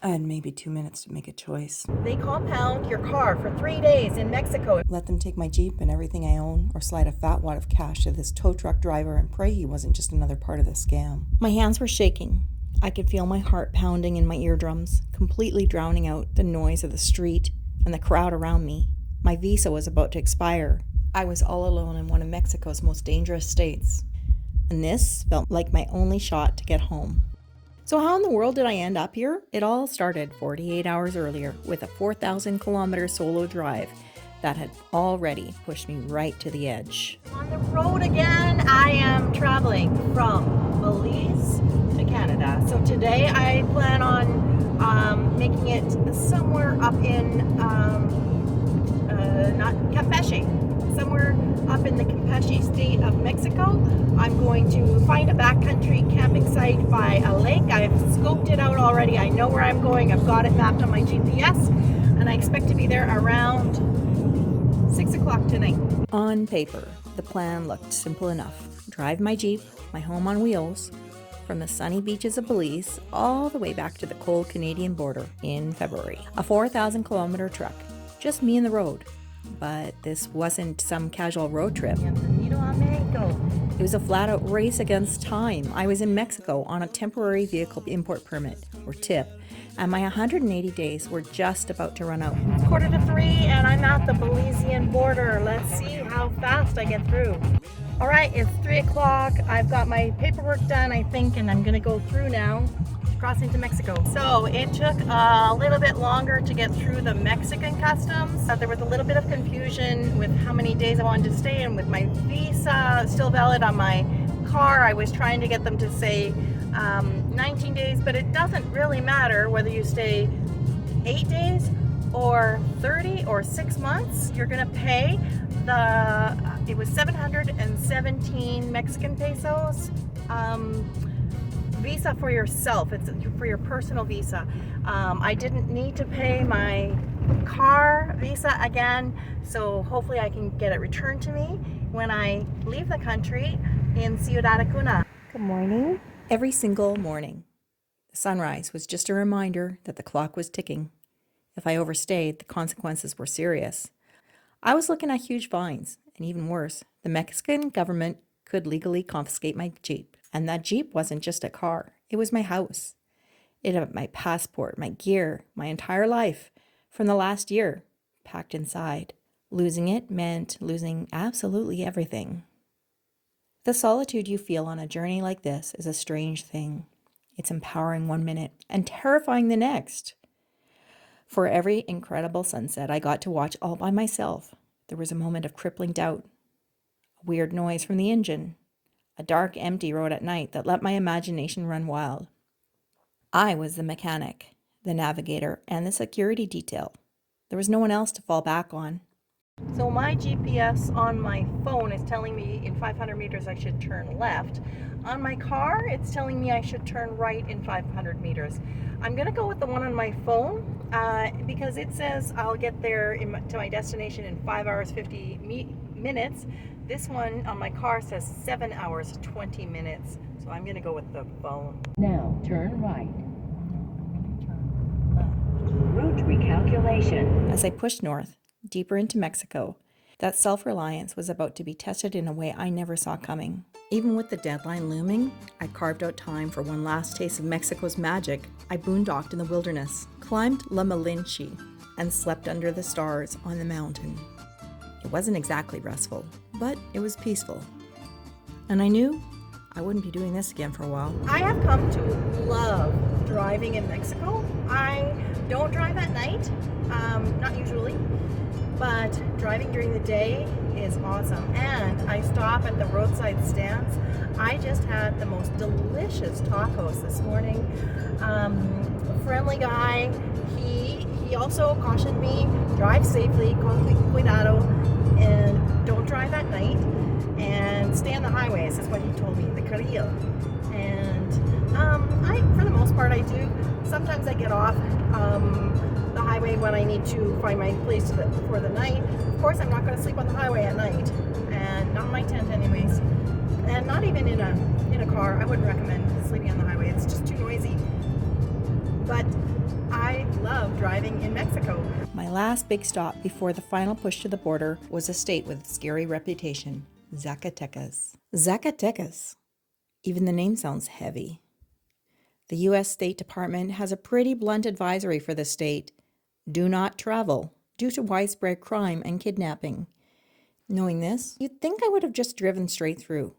I had maybe 2 minutes to make a choice. They compound your car for 3 days in Mexico. Let them take my Jeep and everything I own, or slide a fat wad of cash to this tow truck driver and pray he wasn't just another part of the scam. My hands were shaking. I could feel my heart pounding in my eardrums, completely drowning out the noise of the street and the crowd around me. My visa was about to expire. I was all alone in one of Mexico's most dangerous states, and this felt like my only shot to get home. So how in the world did I end up here? It all started 48 hours earlier with a 4,000-kilometer solo drive that had already pushed me right to the edge. On the road again, I am traveling from Belize to Canada. So today I plan on making it somewhere up in, not Campeche, somewhere up in the Campeche state of Mexico. I'm going to find a backcountry camping site by a lake. I've scoped it out already. I know where I'm going. I've got it mapped on my GPS, and I expect to be there around 6 o'clock tonight. On paper, the plan looked simple enough. Drive my Jeep, my home on wheels, from the sunny beaches of Belize all the way back to the cold Canadian border in February. A 4,000-kilometer trek, just me and the road. But this wasn't some casual road trip. It was a flat-out race against time. I was in Mexico on a temporary vehicle import permit, or TIP, and my 180 days were just about to run out. It's 2:45 and I'm at the Belizean border. Let's see how fast I get through. All right, it's 3 o'clock. I've got my paperwork done, I think, and I'm gonna go through now, crossing to Mexico. So it took a little bit longer to get through the Mexican customs. There was a little bit of confusion with how many days I wanted to stay, and with my visa still valid on my car, I was trying to get them to say 19 days, but it doesn't really matter whether you stay 8 days or 30 or 6 months. You're gonna pay it was 717 Mexican pesos visa for yourself. It's for your personal visa. I didn't need to pay my car visa again, so hopefully I can get it returned to me when I leave the country in Ciudad Acuna. Good morning. Every single morning, the sunrise was just a reminder that the clock was ticking. If I overstayed, the consequences were serious. I was looking at huge fines, and even worse, the Mexican government could legally confiscate my Jeep. And that Jeep wasn't just a car, it was my house. It had my passport, my gear, my entire life from the last year packed inside. Losing it meant losing absolutely everything. The solitude you feel on a journey like this is a strange thing. It's empowering 1 minute and terrifying the next. For every incredible sunset I got to watch all by myself, there was a moment of crippling doubt, a weird noise from the engine, a dark, empty road at night that let my imagination run wild. I was the mechanic, the navigator, and the security detail. There was no one else to fall back on. So my GPS on my phone is telling me in 500 meters I should turn left. On my car, it's telling me I should turn right in 500 meters. I'm going to go with the one on my phone because it says I'll get there to my destination in 5 hours 50 minutes. This one on my car says 7 hours 20 minutes. So I'm going to go with the phone. Now turn right. Route recalculation. As I pushed north, deeper into Mexico, that self-reliance was about to be tested in a way I never saw coming. Even with the deadline looming, I carved out time for one last taste of Mexico's magic. I boondocked in the wilderness, climbed La Malinche, and slept under the stars on the mountain. It wasn't exactly restful, but it was peaceful. And I knew I wouldn't be doing this again for a while. I have come to love driving in Mexico. I don't drive at night, not usually. But driving during the day is awesome. And I stop at the roadside stands. I just had the most delicious tacos this morning. A friendly guy, he also cautioned me, drive safely, con cuidado, and don't drive at night, and stay on the highways, is what he told me, the carril. And for the most part, I do. Sometimes I get off the highway when I need to find my place for the night. Of course, I'm not going to sleep on the highway at night, and not in my tent anyways, and not even in a car. I wouldn't recommend sleeping on the highway. It's just too noisy. But I I love driving in Mexico. My last big stop before the final push to the border was a state with a scary reputation, Zacatecas. Zacatecas. Even the name sounds heavy. The U.S. State Department has a pretty blunt advisory for the state. Do not travel due to widespread crime and kidnapping. Knowing this, you'd think I would have just driven straight through.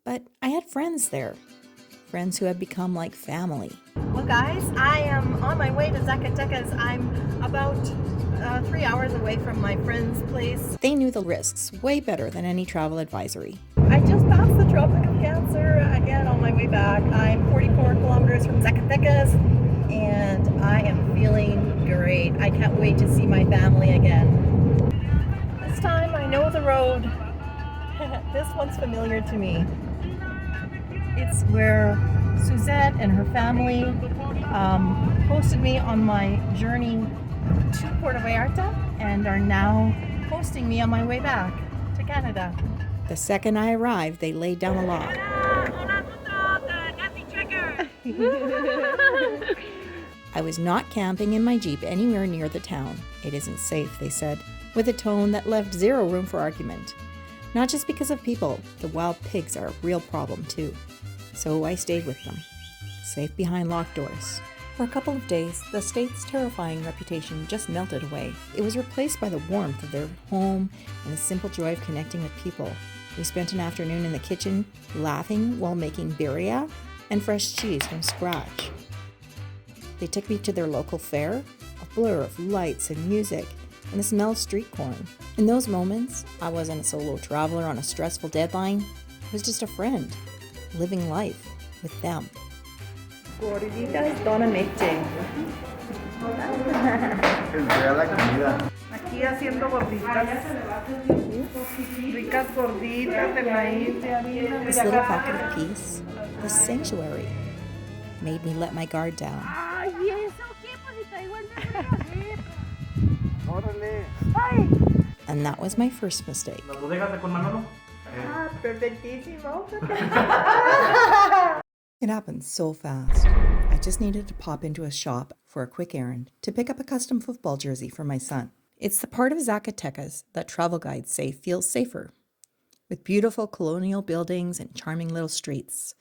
But I had friends there. Friends who had become like family. Well, guys, I am on my way to Zacatecas. I'm about 3 hours away from my friend's place. They knew the risks way better than any travel advisory. I just passed the Tropic of Cancer again on my way back. I'm 44 kilometers from Zacatecas, and I am feeling great. I can't wait to see my family again. This time I know the road. This one's familiar to me. It's where Suzette and her family hosted me on my journey to Puerto Vallarta and are now hosting me on my way back to Canada. The second I arrived, they laid down the law. I was not camping in my Jeep anywhere near the town. It isn't safe, they said, with a tone that left zero room for argument. Not just because of people, the wild pigs are a real problem too. So I stayed with them, safe behind locked doors. For a couple of days, the state's terrifying reputation just melted away. It was replaced by the warmth of their home and the simple joy of connecting with people. We spent an afternoon in the kitchen, laughing while making birria and fresh cheese from scratch. They took me to their local fair, a blur of lights and music, and the smell of street corn. In those moments, I wasn't a solo traveler on a stressful deadline. I was just a friend, living life with them. Gorditas Dona Meche. Aquí haciendo gorditas. Ricas gorditas de maíz, de harina. This little pocket of peace, this sanctuary, made me let my guard down. And that was my first mistake. It happened so fast. I just needed to pop into a shop for a quick errand to pick up a custom football jersey for my son. It's the part of Zacatecas that travel guides say feels safer, with beautiful colonial buildings and charming little streets.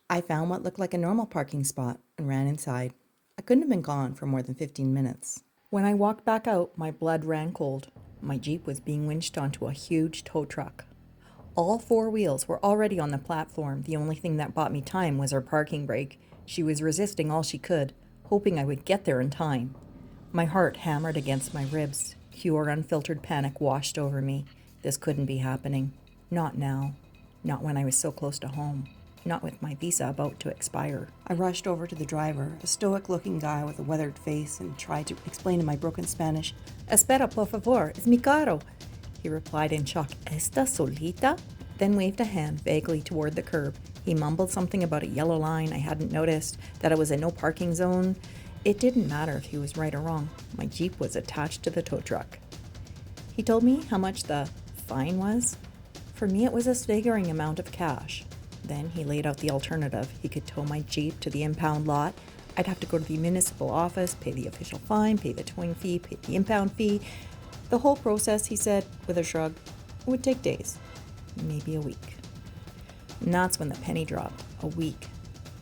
I found what looked like a normal parking spot and ran inside. I couldn't have been gone for more than 15 minutes. When I walked back out, my blood ran cold. My Jeep was being winched onto a huge tow truck. All four wheels were already on the platform. The only thing that bought me time was her parking brake. She was resisting all she could, hoping I would get there in time. My heart hammered against my ribs. Pure, unfiltered panic washed over me. This couldn't be happening. Not now. Not when I was so close to home. Not with my visa about to expire. I rushed over to the driver, a stoic-looking guy with a weathered face, and tried to explain in my broken Spanish, "Espera, por favor, es mi carro." He replied in shock, "Esta solita?" Then waved a hand vaguely toward the curb. He mumbled something about a yellow line I hadn't noticed, that it was a no parking zone. It didn't matter if he was right or wrong. My Jeep was attached to the tow truck. He told me how much the fine was. For me, it was a staggering amount of cash. Then he laid out the alternative. He could tow my Jeep to the impound lot. I'd have to go to the municipal office, pay the official fine, pay the towing fee, pay the impound fee. The whole process, he said, with a shrug, would take days, maybe a week. And that's when the penny dropped. A week.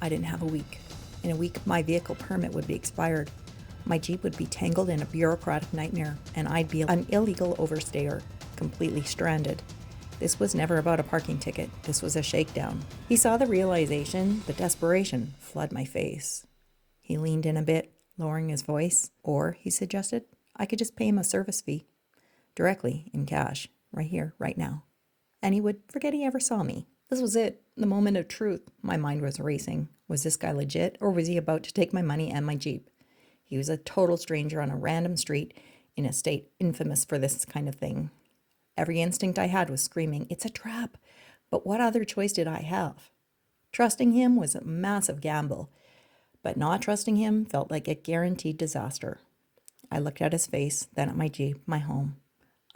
I didn't have a week. In a week, my vehicle permit would be expired. My Jeep would be tangled in a bureaucratic nightmare, and I'd be an illegal overstayer, completely stranded. This was never about a parking ticket. This was a shakedown. He saw the realization, the desperation, flood my face. He leaned in a bit, lowering his voice, or, he suggested, I could just pay him a service fee. Directly, in cash, right here, right now. And he would forget he ever saw me. This was it, the moment of truth. My mind was racing. Was this guy legit, or was he about to take my money and my Jeep? He was a total stranger on a random street in a state infamous for this kind of thing. Every instinct I had was screaming, it's a trap. But what other choice did I have? Trusting him was a massive gamble, but not trusting him felt like a guaranteed disaster. I looked at his face, then at my Jeep, my home.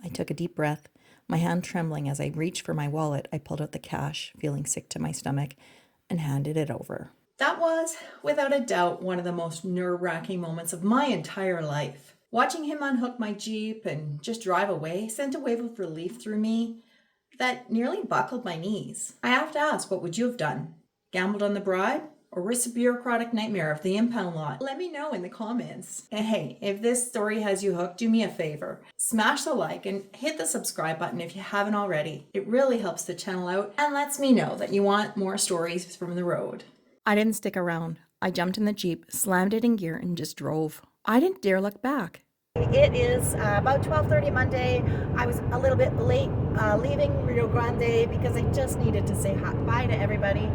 I took a deep breath, my hand trembling as I reached for my wallet. I pulled out the cash, feeling sick to my stomach, and handed it over. That was, without a doubt, one of the most nerve-wracking moments of my entire life. Watching him unhook my Jeep and just drive away sent a wave of relief through me that nearly buckled my knees. I have to ask, what would you have done? Gambled on the bribe? Or risked the bureaucratic nightmare of the impound lot? Let me know in the comments. And hey, if this story has you hooked, do me a favor. Smash the like and hit the subscribe button if you haven't already. It really helps the channel out and lets me know that you want more stories from the road. I didn't stick around. I jumped in the Jeep, slammed it in gear, and just drove. I didn't dare look back. It is about 12:30 Monday. I was a little bit late leaving Rio Grande because I just needed to say bye to everybody.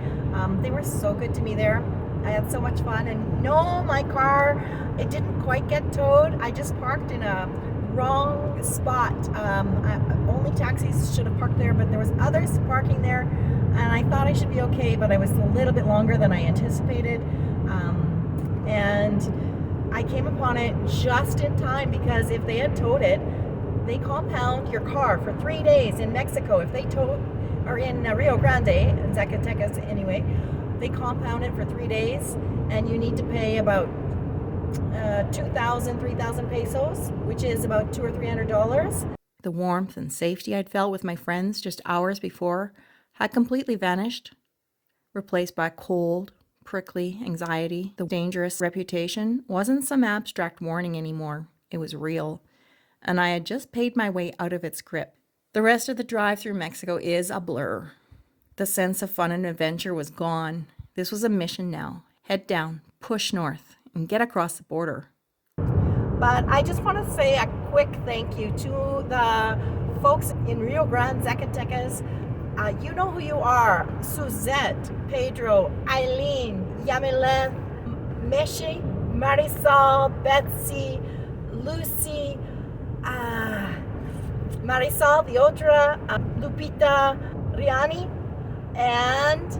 They were so good to me there. I had so much fun, and no, my car, it didn't quite get towed. I just parked in a wrong spot. Only taxis should have parked there, but there was others parking there, and I thought I should be okay, but I was a little bit longer than I anticipated. And I came upon it just in time, because if they had towed it, they compound your car for 3 days in Mexico. If they tow, or in Rio Grande, in Zacatecas anyway, they compound it for 3 days, and you need to pay about 2,000, 3,000 pesos, which is about $200 or $300. The warmth and safety I'd felt with my friends just hours before had completely vanished, replaced by cold, prickly anxiety. The dangerous reputation wasn't some abstract warning anymore. It was real, and I had just paid my way out of its grip. The rest of the drive through Mexico is a blur. The sense of fun and adventure was gone. This was a mission now. Head down, push north, and get across the border. But I just want to say a quick thank you to the folks in Rio Grande, Zacatecas. You know who you are. Suzette, Pedro, Eileen, Yamileth, Meshi, Marisol, Betsy, Lucy, Marisol, the Otra, Lupita, Riani, and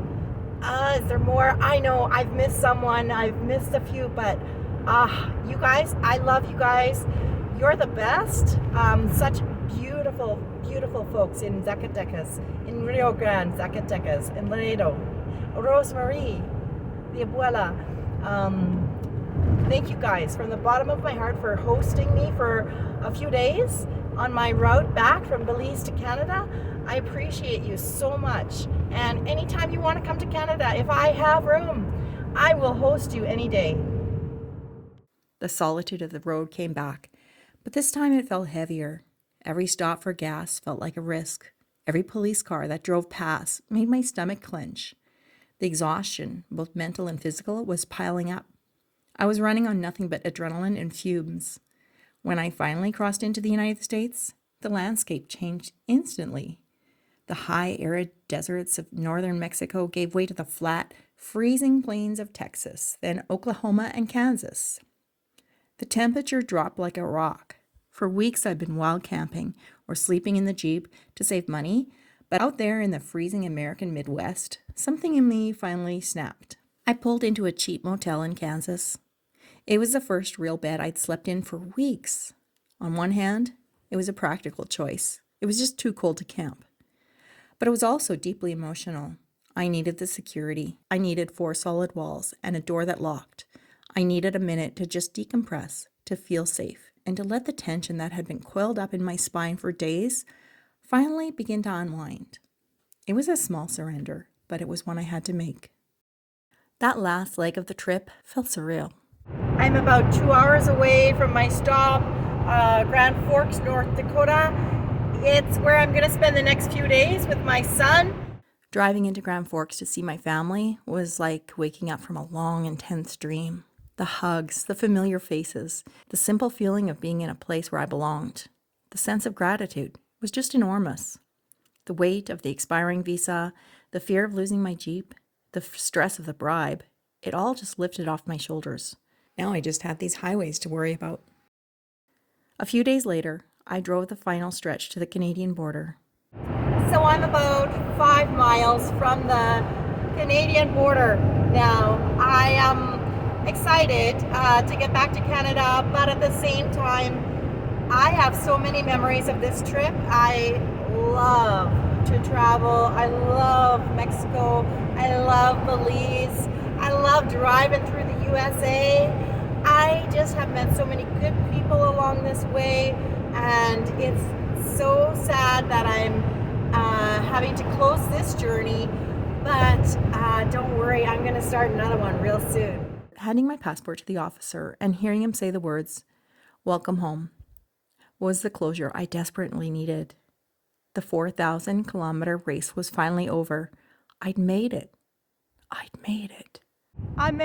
is there more? I know I've missed someone. I've missed a few, but you guys, I love you guys. You're the best. Such beautiful, beautiful folks in Zacatecas, in Rio Grande, Zacatecas, in Laredo, Rosemarie, the abuela. Thank you guys from the bottom of my heart for hosting me for a few days on my route back from Belize to Canada. I appreciate you so much. And anytime you want to come to Canada, if I have room, I will host you any day. The solitude of the road came back, but this time it felt heavier. Every stop for gas felt like a risk. Every police car that drove past made my stomach clench. The exhaustion, both mental and physical, was piling up. I was running on nothing but adrenaline and fumes. When I finally crossed into the United States, the landscape changed instantly. The high, arid deserts of northern Mexico gave way to the flat, freezing plains of Texas, then Oklahoma and Kansas. The temperature dropped like a rock. For weeks I'd been wild camping or sleeping in the Jeep to save money, but out there in the freezing American Midwest, something in me finally snapped. I pulled into a cheap motel in Kansas. It was the first real bed I'd slept in for weeks. On one hand, it was a practical choice. It was just too cold to camp. But it was also deeply emotional. I needed the security. I needed 4 solid walls and a door that locked. I needed a minute to just decompress, to feel safe, and to let the tension that had been coiled up in my spine for days finally begin to unwind. It was a small surrender, but it was one I had to make. That last leg of the trip felt surreal. I'm about 2 hours away from my stop, Grand Forks, North Dakota. It's where I'm going to spend the next few days with my son. Driving into Grand Forks to see my family was like waking up from a long, intense dream. The hugs, the familiar faces, the simple feeling of being in a place where I belonged. The sense of gratitude was just enormous. The weight of the expiring visa, the fear of losing my Jeep, the stress of the bribe, it all just lifted off my shoulders. Now I just had these highways to worry about. A few days later, I drove the final stretch to the Canadian border. So I'm about 5 miles from the Canadian border now. I am excited to get back to Canada, but at the same time, I have so many memories of this trip. I love to travel. I love Mexico. I love Belize. I love driving through the USA. I just have met so many good people along this way, and it's so sad that I'm having to close this journey, but don't worry, I'm going to start another one real soon. Handing my passport to the officer and hearing him say the words, "Welcome home," was the closure I desperately needed. The 4,000-kilometer race was finally over. I'd made it. I made it. I'm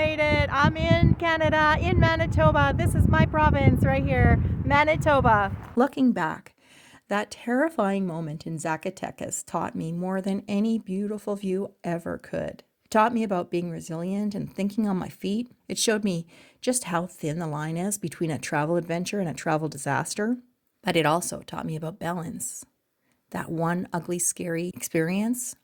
in Canada, in Manitoba. This is my province right here, Manitoba. Looking back, that terrifying moment in Zacatecas taught me more than any beautiful view ever could. It taught me about being resilient and thinking on my feet. It showed me just how thin the line is between a travel adventure and a travel disaster. But it also taught me about balance. That one ugly, scary experience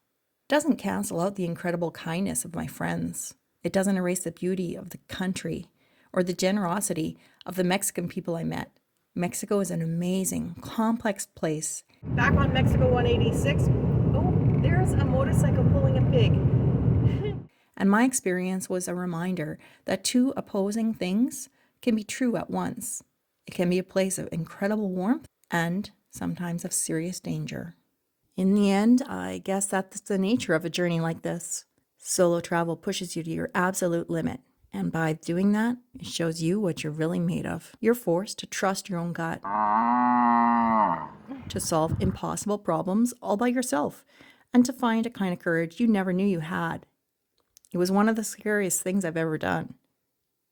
doesn't cancel out the incredible kindness of my friends. It doesn't erase the beauty of the country or the generosity of the Mexican people I met. Mexico is an amazing, complex place. Back on Mexico 186. Oh, there's a motorcycle pulling a pig. And my experience was a reminder that two opposing things can be true at once. It can be a place of incredible warmth and sometimes of serious danger. In the end, I guess that's the nature of a journey like this. Solo travel pushes you to your absolute limit. And by doing that, it shows you what you're really made of. You're forced to trust your own gut, to solve impossible problems all by yourself, and to find a kind of courage you never knew you had. It was one of the scariest things I've ever done.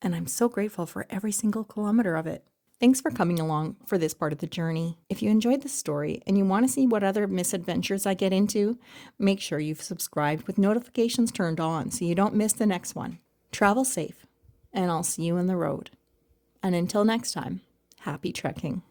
And I'm so grateful for every single kilometer of it. Thanks for coming along for this part of the journey. If you enjoyed this story and you want to see what other misadventures I get into, make sure you've subscribed with notifications turned on so you don't miss the next one. Travel safe, and I'll see you on the road. And until next time, happy trekking.